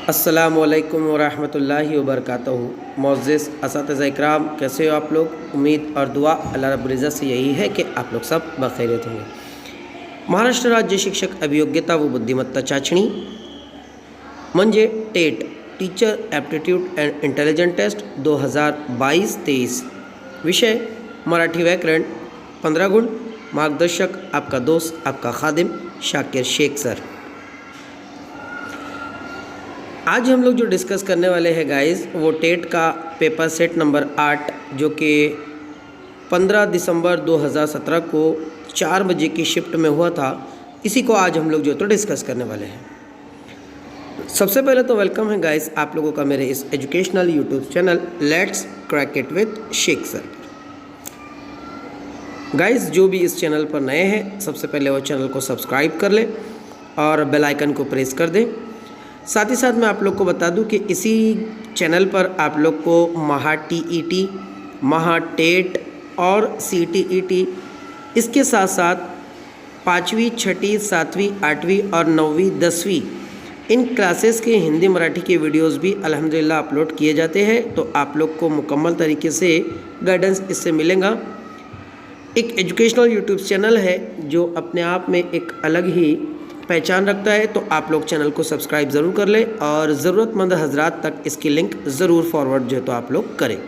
अस्सलामुअलैकुम वरहमतुल्लाहि वबरकातुहू। मोअज़्ज़िज़ असातिज़ा इकराम, कैसे हो आप लोग। उम्मीद और दुआ अल्लाह रब्बुल इज़्ज़त से यही है कि आप लोग सब बखैरियत होंगे। महाराष्ट्र राज्य शिक्षक अभियोग्यता व बुद्धिमत्ता चाचणी म्हणजे TET teacher aptitude and intelligent test 2022-23। विषय मराठी व्याकरण, 15 गुण। मार्गदर्शक आपका दोस्त, आपका खादिम शाकिर शेख सर। आज हम लोग जो डिस्कस करने वाले हैं गाइस, वो टेट का पेपर सेट नंबर 8 जो कि 15 दिसंबर 2017 को 4 बजे की शिफ्ट में हुआ था, इसी को आज हम लोग जो तो डिस्कस करने वाले हैं। सबसे पहले तो वेलकम है गाइस आप लोगों का मेरे इस educational YouTube channel let's crack it with Shaikh sir. Guys जो भी इस चैनल पर नए हैं, सबसे पहले वो चैनल को सब्सक्राइब कर ले और बेल आइकन को प्रेस कर दें। साथ ही साथ मैं आप लोग को बता दूं कि इसी चैनल पर आप लोग को महा टीईटी, महा टेट और सीटीईटी, इसके साथ साथ 5वीं, 6वीं, 7वीं, 8वीं और 9वीं, 10वीं इन क्लासेस के हिंदी मराठी के वीडियोस भी अल्हम्दुलिल्लाह अपलोड किए जाते हैं। तो आप लोग को मुकम्मल तरीके से गाइडेंस इससे मिलेगा। एक एजुकेशनल यूट्यूब चैनल है जो अपने आप में एक अलग ही पहचान रखता है, तो आप लोग चैनल को सब्सक्राइब ज़रूर कर लें और ज़रूरतमंद हजरात तक इसकी लिंक ज़रूर फॉरवर्ड जो है तो आप लोग करें।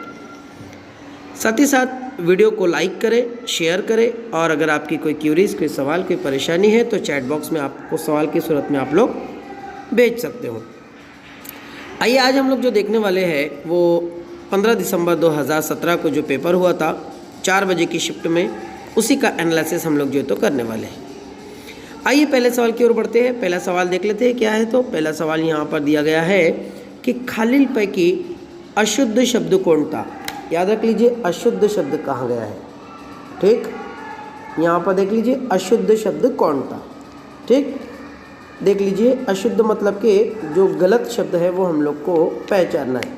साथ ही साथ वीडियो को लाइक करें, शेयर करें और अगर आपकी कोई क्यूरीज, कोई सवाल, कोई परेशानी है तो चैट बॉक्स में आपको सवाल की सूरत में आप लोग भेज सकते हो। आइए आज हम लोग जो देखने वाले हैं वो 15 दिसंबर 2017 को जो पेपर हुआ था 4 बजे की शिफ्ट में, उसी का एनालिसिस हम लोग जो तो करने वाले हैं। आइए पहले सवाल की ओर बढ़ते हैं। पहला सवाल देख लेते हैं क्या है। तो पहला सवाल यहाँ पर दिया गया है कि खालीलपैकी अशुद्ध शब्द कोणता। याद रख लीजिए अशुद्ध शब्द कहाँ गया है। ठीक, यहाँ पर देख लीजिए अशुद्ध शब्द कोणता। ठीक, देख लीजिए अशुद्ध मतलब कि जो गलत शब्द है वो हम लोग को पहचानना है।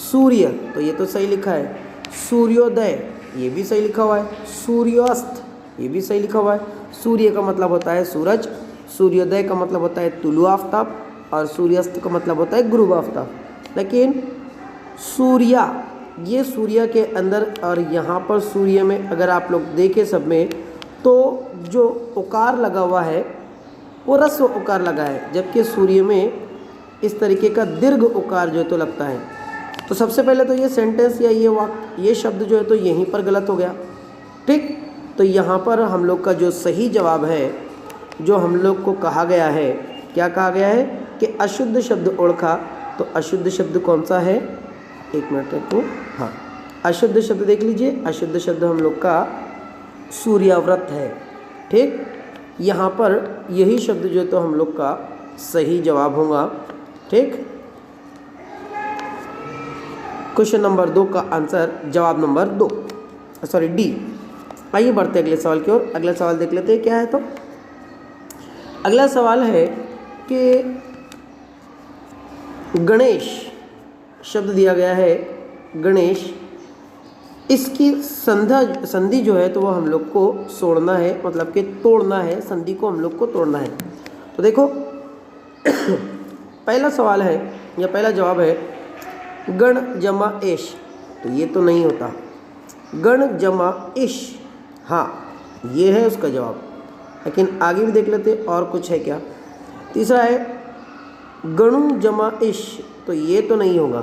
सूर्य, तो ये तो सही लिखा है। सूर्योदय, ये भी सही लिखा हुआ है। सूर्यास्त, ये भी सही लिखा हुआ है। सूर्य का मतलब होता है सूरज, सूर्योदय का मतलब होता है तुलु आफ्ताब और सूर्यास्त का मतलब होता है गुरूब आफ्ताब। लेकिन सूर्या, ये सूर्य के अंदर और यहाँ पर सूर्य में अगर आप लोग देखें सब में, तो जो उकार लगा हुआ है वो रस्व उकार लगा है, जबकि सूर्य में इस तरीके का दीर्घ उकार जो तो लगता है। तो सबसे पहले तो ये सेंटेंस या ये वाक्य, ये शब्द जो है तो यहीं पर गलत हो गया। ठीक, तो यहाँ पर हम लोग का जो सही जवाब है, जो हम लोग को कहा गया है, क्या कहा गया है कि अशुद्ध शब्द ओळखा। तो अशुद्ध शब्द कौन सा है, एक मिनट को, हाँ अशुद्ध शब्द देख लीजिए। अशुद्ध शब्द हम लोग का सूर्याव्रत है। ठीक, यहाँ पर यही शब्द जो तो हम लोग का सही जवाब होगा। ठीक, क्वेश्चन नंबर 2 का आंसर जवाब नंबर 2, सॉरी डी। आइए बढ़ते अगले सवाल की ओर। अगला सवाल देख लेते हैं क्या है। तो अगला सवाल है कि गणेश शब्द दिया गया है, गणेश, इसकी संधि जो है तो वो हम लोग को सोड़ना है, मतलब कि तोड़ना है, संधि को हम लोग को तोड़ना है। तो देखो पहला सवाल है या पहला जवाब है गण जमा एश। तो ये तो नहीं होता, गण जमा इश, हाँ ये है उसका जवाब। लेकिन आगे भी देख लेते और कुछ है क्या। तीसरा है गणु जमा इश। तो ये तो नहीं होगा।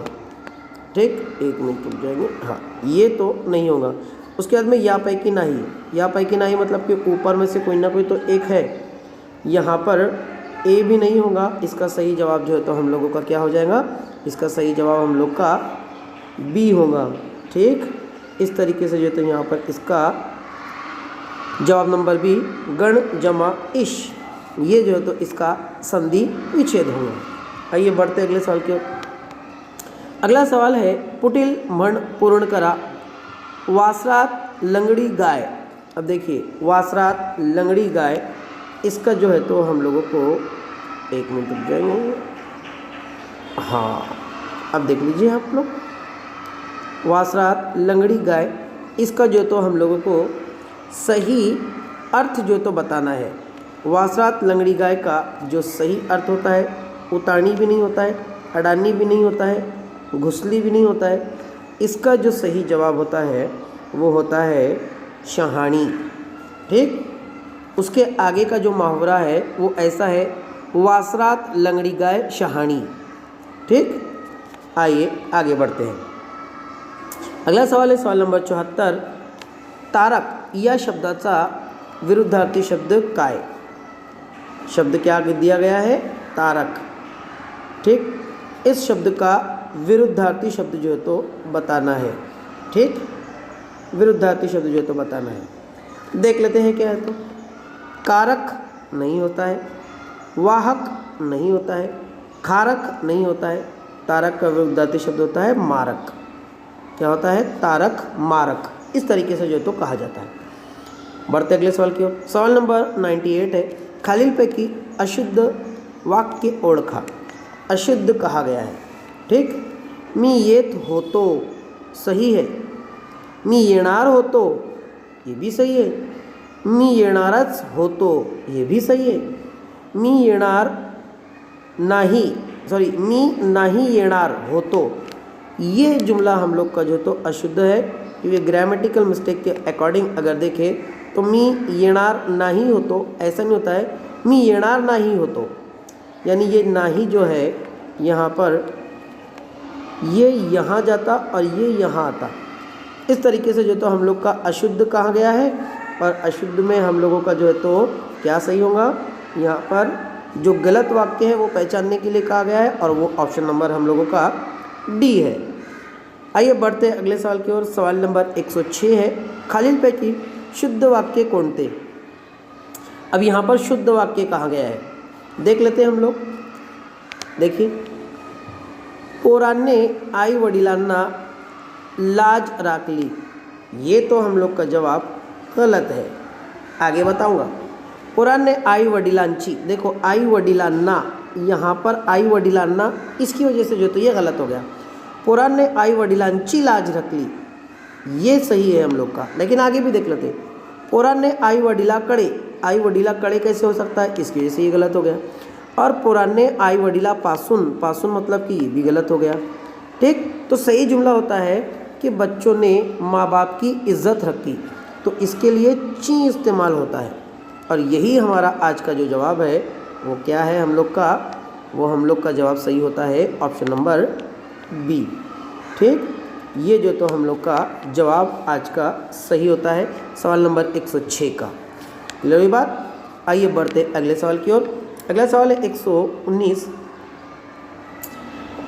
ठीक, एक मिनट रुक जाएंगे, हाँ ये तो नहीं होगा। उसके बाद में या पैकी नाही, या पैकी नाही मतलब कि ऊपर में से कोई ना कोई तो एक है। यहाँ पर ए भी नहीं होगा। इसका सही जवाब जो है तो हम लोगों का क्या हो जाएगा, इसका सही जवाब हम लोग का बी होगा। ठीक, इस तरीके से जो तो यहाँ पर इसका जवाब नंबर बी गण जमा इश, ये जो है तो इसका संधि विच्छेद होगा। आइए बढ़ते अगले सवाल की ओर। अगला सवाल है पुटिल म्हण पूर्ण करा। वासरात लंगड़ी गाय। अब देखिए वासरात लंगड़ी गाय, इसका जो है तो हम लोगों को, एक मिनट रुक जाएंगे, हाँ अब देख लीजिए आप लोग, वासरात लंगड़ी गाय, इसका जो तो हम लोगों को सही अर्थ जो तो बताना है। वासरात लंगड़ी गाय का जो सही अर्थ होता है उतारनी भी नहीं होता है, अडानी भी नहीं होता है, घुसली भी नहीं होता है। इसका जो सही जवाब होता है वो होता है शहाणी। ठीक, उसके आगे का जो मुहावरा है वो ऐसा है, वासरात लंगड़ी गाय शहाणी। ठीक, आइए आगे बढ़ते हैं। अगला सवाल है सवाल नंबर 74। तारक या शब्दाचा विरुद्धार्थी शब्द काय? शब्द क्या दिया गया है? तारक। ठीक, इस शब्द का विरुद्धार्थी शब्द जो है तो बताना है। ठीक, विरुद्धार्थी शब्द जो है तो बताना है। देख लेते हैं क्या है। तो कारक नहीं होता है, वाहक नहीं होता है, खारक नहीं होता है। तारक का विरुद्धार्थी शब्द होता है मारक। क्या होता है? तारक, मारक। इस तरीके से जो है तो कहा जाता है। बढ़ते अगले सवाल की ओर। सवाल नंबर 98 है, खालीलपैकी अशुद्ध वाक्य ओळखा। अशुद्ध कहा गया है। ठीक, मी येत होतो सही है, मी येणार होतो ये भी सही है, मी येणारच होतो ये भी सही है, मी येणार नाही मी नाही येणार होतो ये जुमला हम लोग का जो तो अशुद्ध है, क्योंकि ग्रामेटिकल मिस्टेक के अकॉर्डिंग अगर देखें तो मी येणार नाही होतो ऐसा नहीं होता है, मी येणार नाही होतो। यानी ये नाही जो है यहाँ पर ये यहाँ जाता और ये यहाँ आता। इस तरीके से जो तो हम लोग का अशुद्ध कहा गया है। और अशुद्ध में हम लोगों का जो है तो क्या सही होगा? यहाँ पर जो गलत वाक्य है वो पहचानने के लिए कहा गया है और वो ऑप्शन नंबर हम लोगों का डी है। आइए बढ़ते अगले सवाल की ओर। सवाल नंबर 106 है, खालीलपैकी शुद्ध वाक्य कोणते? अब यहाँ पर शुद्ध वाक्य कहा गया है, देख लेते हैं हम लोग। देखिए, पोरांनी आई वडिलांना लाज राखली, ये तो हम लोग का जवाब गलत है। आगे बताऊंगा। पोरांनी आई वडिलांची, देखो आई वडिलांना, यहाँ पर आई वडिलांना इसकी वजह से जो तो ये गलत हो गया। पोरांनी आई वडिलांची लाज राखली ये सही है हम लोग का, लेकिन आगे भी देख लेते हैं। पोरांनी आई वडिलाकडे, आई वडिलाकडे कैसे हो सकता है? इसकी वजह से ये गलत हो गया। और पुराने आई वडिलापासून, पासून मतलब कि ये भी गलत हो गया। ठीक, तो सही जुमला होता है कि बच्चों ने माँ बाप की इज्जत रखी, तो इसके लिए ची इस्तेमाल होता है। और यही हमारा आज का जो जवाब है वो क्या है हम लोग का? वो हम लोग का जवाब सही होता है ऑप्शन नंबर बी। ठीक, ये जो तो हम लोग का जवाब आज का सही होता है सवाल नंबर 106 का। क्लियर हुई बात? आइए बढ़ते अगले सवाल की ओर। अगला सवाल है 119।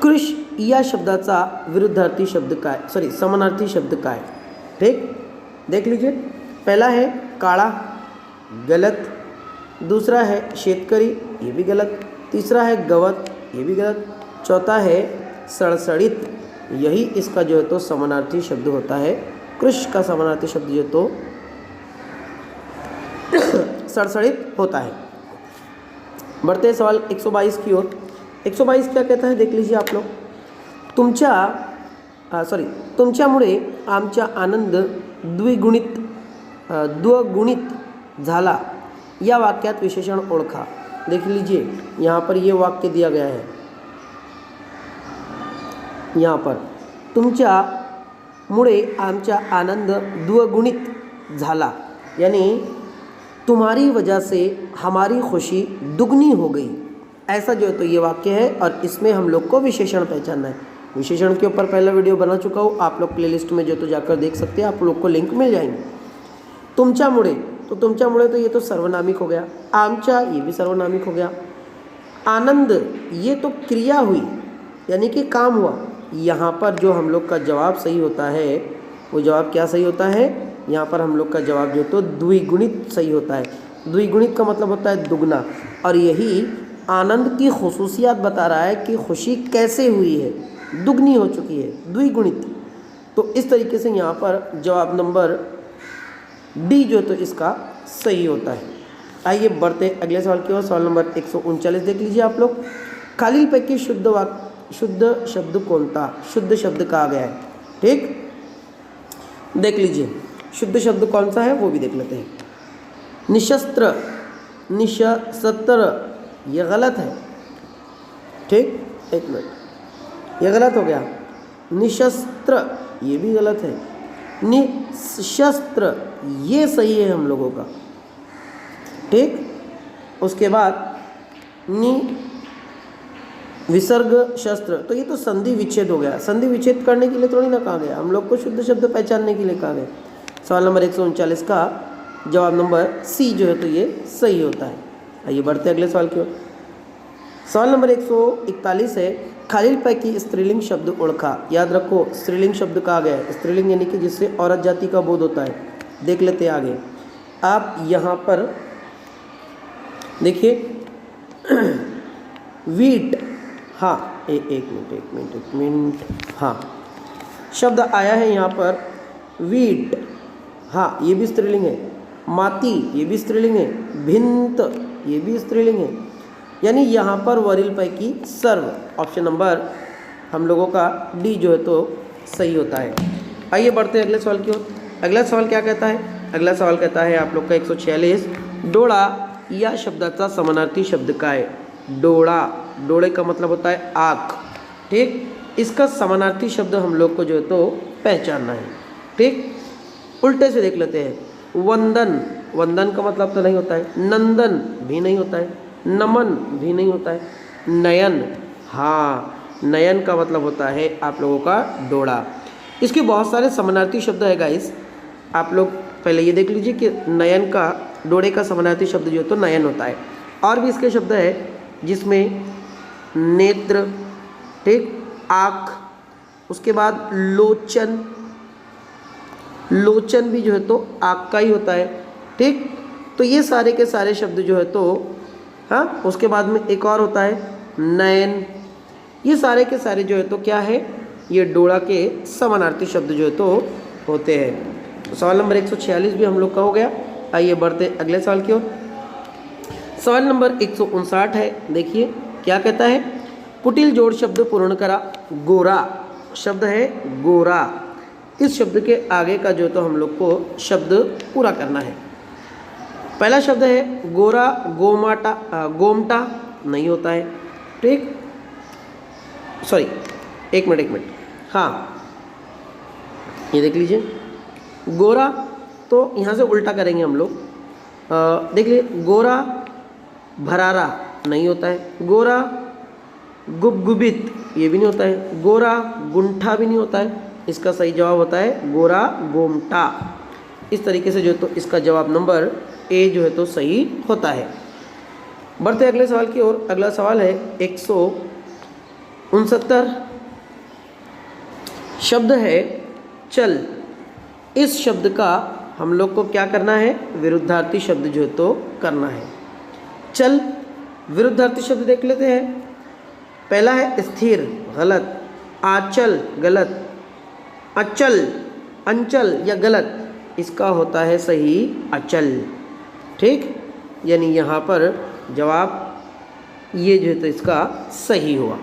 कृष या शब्दाचा विरुद्धार्थी शब्द काय, सॉरी समानार्थी शब्द काय? ठीक, देख लीजिए। पहला है काळा, गलत। दूसरा है शेतकरी, ये भी गलत। तीसरा है गवत, ये भी गलत। चौथा है सड़सड़ित, यही इसका जो है तो समानार्थी शब्द होता है। कृष का समानार्थी शब्द जो तो सड़सड़ित होता है। बढ़ते हैं सवाल 122 की ओर। 122 क्या कहता है देख लीजिए आप लोग। तुमच्यामुळे आमचा आनंद द्विगुणित झाला, या वाक्यात विशेषण ओळखा। देख लीजिए, यहाँ पर ये वाक्य दिया गया है। यहाँ पर तुमच्यामुळे आमचा आनंद द्विगुणित झाला, यानी तुम्हारी वजह से हमारी खुशी दुगनी हो गई। ऐसा जो है तो ये वाक्य है और इसमें हम लोग को विशेषण पहचानना है। विशेषण के ऊपर पहला वीडियो बना चुका हूँ, आप लोग प्लेलिस्ट में जो तो जाकर देख सकते हैं, आप लोग को लिंक मिल जाएंगे। तुमच्यामुळे, तो तुमच्यामुळे तो ये तो सर्वनामिक हो गया। आमचा, ये भी सर्वनामिक हो गया। आनंद, ये तो क्रिया हुई यानी कि काम हुआ। यहाँ पर जो हम लोग का जवाब सही होता है वो जवाब क्या सही होता है? यहाँ पर हम लोग का जवाब जो तो द्विगुणित सही होता है। द्विगुणित का मतलब होता है दुगना, और यही आनंद की खुसूसियात बता रहा है कि खुशी कैसे हुई है, दुगनी हो चुकी है, द्विगुणित। तो इस तरीके से यहाँ पर जवाब नंबर डी जो तो इसका सही होता है। आइए बढ़ते अगले सवाल की ओर। सवाल नंबर 139 देख लीजिए आप लोग। खालीलपैकी शुद्ध शब्द कोणता? शुद्ध शब्द कहा गया है। ठीक, देख लीजिए शुद्ध शब्द कौन सा है वो भी देख लेते हैं। निशस्त्र, निशस्त्र, ये गलत है। ठीक, एक मिनट, ये गलत हो गया। निशस्त्र ये भी गलत है। निशस्त्र ये सही है हम लोगों का, ठीक। उसके बाद नि विसर्ग शस्त्र, तो ये तो संधि विच्छेद हो गया। संधि विच्छेद करने के लिए थोड़ी ना कहा गया, हम लोग को शुद्ध शब्द पहचानने के लिए कहा गया। सवाल नंबर 139 का जवाब नंबर सी जो है तो ये सही होता है। आइए बढ़ते हैं अगले सवाल की ओर। सवाल नंबर 141 है, खालील पैकी स्त्रीलिंग शब्द ओळखा। याद रखो स्त्रीलिंग शब्द कहा गया है, स्त्रीलिंग यानी कि जिससे औरत जाति का बोध होता है। देख लेते हैं आगे। आप यहाँ पर देखिए वीट, हाँ एक मिनट, हाँ शब्द आया है यहाँ पर वीट, हाँ ये भी स्त्रीलिंग है। माती ये भी स्त्रीलिंग है। भिंत ये भी स्त्रीलिंग है। यानी यहाँ पर वरील पैकी सर्व, ऑप्शन नंबर हम लोगों का डी जो है तो सही होता है। आइए बढ़ते हैं अगले सवाल की ओर। अगला सवाल क्या कहता है? अगला सवाल कहता है आप लोग का 146, डोळा या शब्दाचा समानार्थी शब्द काय है? डोळा, डोळे का मतलब होता है आँख, ठीक। इसका समानार्थी शब्द हम लोग को जो है तो पहचानना है, ठीक। उल्टे से देख लेते हैं। वंदन, वंदन का मतलब तो नहीं होता है। नंदन भी नहीं होता है। नमन भी नहीं होता है। नयन, हाँ नयन का मतलब होता है आप लोगों का डोळा। इसके बहुत सारे समानार्थी शब्द है गाइस, आप लोग पहले ये देख लीजिए कि नयन का, डोळे का समानार्थी शब्द जो है तो नयन होता है। और भी इसके शब्द है जिसमें नेत्र, ठीक, आँख, उसके बाद लोचन, लोचन भी जो है तो आँख का ही होता है, ठीक। तो ये सारे के सारे शब्द जो है तो, हाँ उसके बाद में एक और होता है नयन। ये सारे के सारे जो है तो क्या है, ये डोळा के समानार्थी शब्द जो है तो होते हैं। तो सवाल नंबर 146 भी हम लोग का हो गया। आइए बढ़ते अगले सवाल की ओर। सवाल नंबर 159 है, देखिए क्या कहता है? कुटिल जोड़ शब्द पूर्ण करा। गोरा शब्द है गोरा, इस शब्द के आगे का जो तो हम लोग को शब्द पूरा करना है। पहला शब्द है गोरा, गोमाटा, गोमटा नहीं होता है, ठीक। सॉरी एक मिनट, हाँ ये देख लीजिए गोरा, तो यहाँ से उल्टा करेंगे हम लोग। देख लीजिए गोरा भरारा नहीं होता है। गोरा गुबगुबित ये भी नहीं होता है। गोरा गुंठा भी नहीं होता है। इसका सही जवाब होता है गोरा गोमटा। इस तरीके से जो तो इसका जवाब नंबर ए जो है तो सही होता है। बढ़ते अगले सवाल की ओर। अगला सवाल है 169, शब्द है चल। इस शब्द का हम लोग को क्या करना है? विरुद्धार्थी शब्द जो है तो करना है। चल, विरुद्धार्थी शब्द देख लेते हैं। पहला है स्थिर, गलत। आचल, गलत। अचल, अंचल या गलत, इसका होता है सही अचल, ठीक। यानी यहाँ पर जवाब ये जो है तो इसका सही हुआ,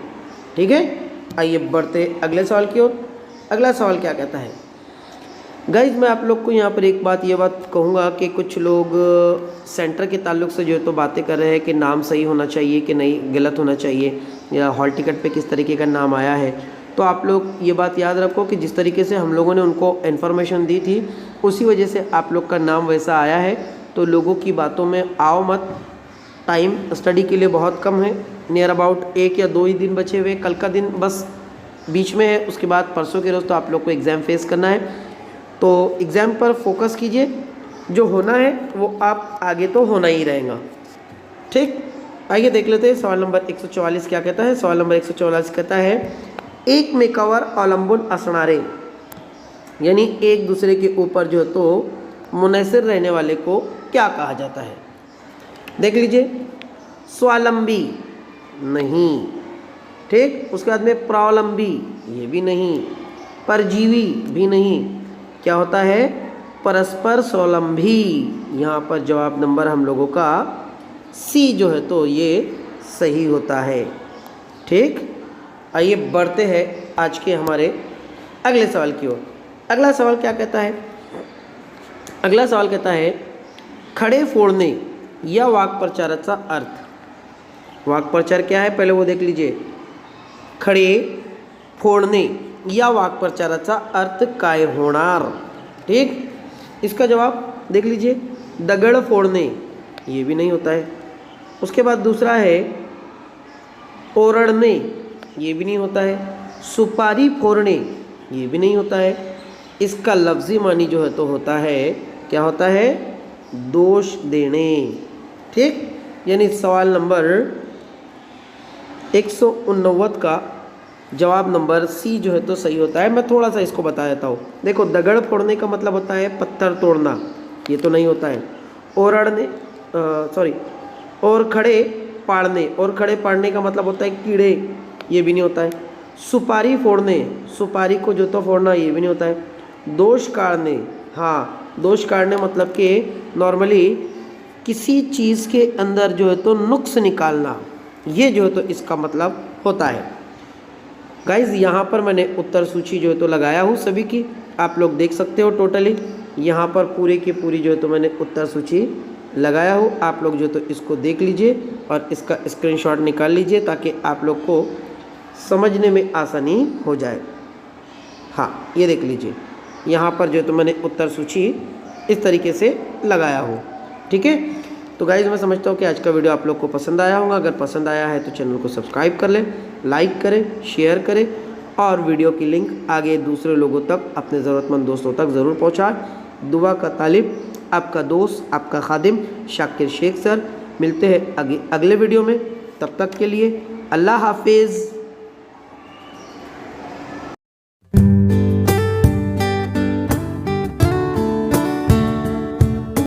ठीक है। आइए बढ़ते अगले सवाल की ओर। अगला सवाल क्या कहता है? गाइज मैं आप लोग को यहाँ पर एक बात, ये बात कहूँगा कि कुछ लोग सेंटर के ताल्लुक से जो है तो बातें कर रहे हैं कि नाम सही होना चाहिए कि नहीं गलत होना चाहिए, या हॉल टिकट पे किस तरीके का नाम आया है। तो आप लोग ये बात याद रखो कि जिस तरीके से हम लोगों ने उनको इन्फॉर्मेशन दी थी उसी वजह से आप लोग का नाम वैसा आया है। तो लोगों की बातों में आओ मत। टाइम स्टडी के लिए बहुत कम है, नियर अबाउट 1 या 2 ही दिन बचे हुए। कल का दिन बस बीच में है, उसके बाद परसों के रोज़ तो आप लोग को एग्ज़ाम फेस करना है। तो एग्ज़ाम पर फोकस कीजिए, जो होना है वो आप आगे तो होना ही रहेगा, ठीक। आइए देख लेते हैं सवाल नंबर 144 क्या कहता है। सवाल नंबर 144 कहता है एकमेकावर अवलंबून असणारे, यानी एक दूसरे के ऊपर जो तो मुनहसर रहने वाले को क्या कहा जाता है? देख लीजिए, स्वावलंबी नहीं, ठीक। उसके बाद में प्रावलंबी ये भी नहीं, परजीवी भी नहीं, क्या होता है? परस्पर स्वावलंबी। यहाँ पर जवाब नंबर हम लोगों का सी जो है तो ये सही होता है, ठीक। आइए बढ़ते हैं आज के हमारे अगले सवाल की ओर। अगला सवाल क्या कहता है? अगला सवाल कहता है खड़े फोड़ने या वाक्प्रचाराचा अर्थ। वाक्प्रचार क्या है पहले वो देख लीजिए। खड़े फोडणे या वाक्प्रचाराचा अर्थ काय होणार? ठीक, इसका जवाब देख लीजिए, दगड़ फोड़ने ये भी नहीं होता है। उसके बाद दूसरा है ओरड़ने, ये भी नहीं होता है। सुपारी फोड़ने ये भी नहीं होता है। इसका लफ्ज़ी मानी जो है तो होता है, क्या होता है? दोष देने। ठीक, यानी सवाल नंबर 189 का जवाब नंबर सी जो है तो सही होता है। मैं थोड़ा सा इसको बता देता हूँ। देखो, दगड़ फोड़ने का मतलब होता है पत्थर तोड़ना, ये तो नहीं होता है। ओरड़ने और खड़े पाड़ने, और खड़े पाड़ने का मतलब होता है कीड़े, ये भी नहीं होता है। सुपारी फोड़ने, सुपारी को जो तो फोड़ना, ये भी नहीं होता है। दोष काढ़ने, हाँ, दोष काढ़ने मतलब कि नॉर्मली किसी चीज़ के अंदर जो है तो नुक्स निकालना, ये जो है तो इसका मतलब होता है। गाइज़, यहाँ पर मैंने उत्तर सूची जो है तो लगाया हूँ सभी की, आप लोग देख सकते हो। टोटली यहाँ पर पूरे की पूरी जो है तो मैंने उत्तर सूची लगाया हूँ। आप लोग जो तो इसको देख लीजिए और इसका स्क्रीनशॉट निकाल लीजिए ताकि आप लोग को समझने में आसानी हो जाए। हाँ, ये देख लीजिए, यहाँ पर जो तो मैंने उत्तर सूची इस तरीके से लगाया हूँ। ठीक है, तो गाइज़ मैं समझता हूँ कि आज का वीडियो आप लोग को पसंद आया होगा। अगर पसंद आया है तो चैनल को सब्सक्राइब कर लें, लाइक करें, शेयर करें और वीडियो की लिंक आगे दूसरे लोगों तक, अपने ज़रूरतमंद दोस्तों तक ज़रूर पहुँचाएं। दुआ का तालिब, आपका दोस्त, आपका खादिम शाकिर शेख सर। मिलते हैं अगले वीडियो में, तब तक के लिए अल्लाह हाफिज़।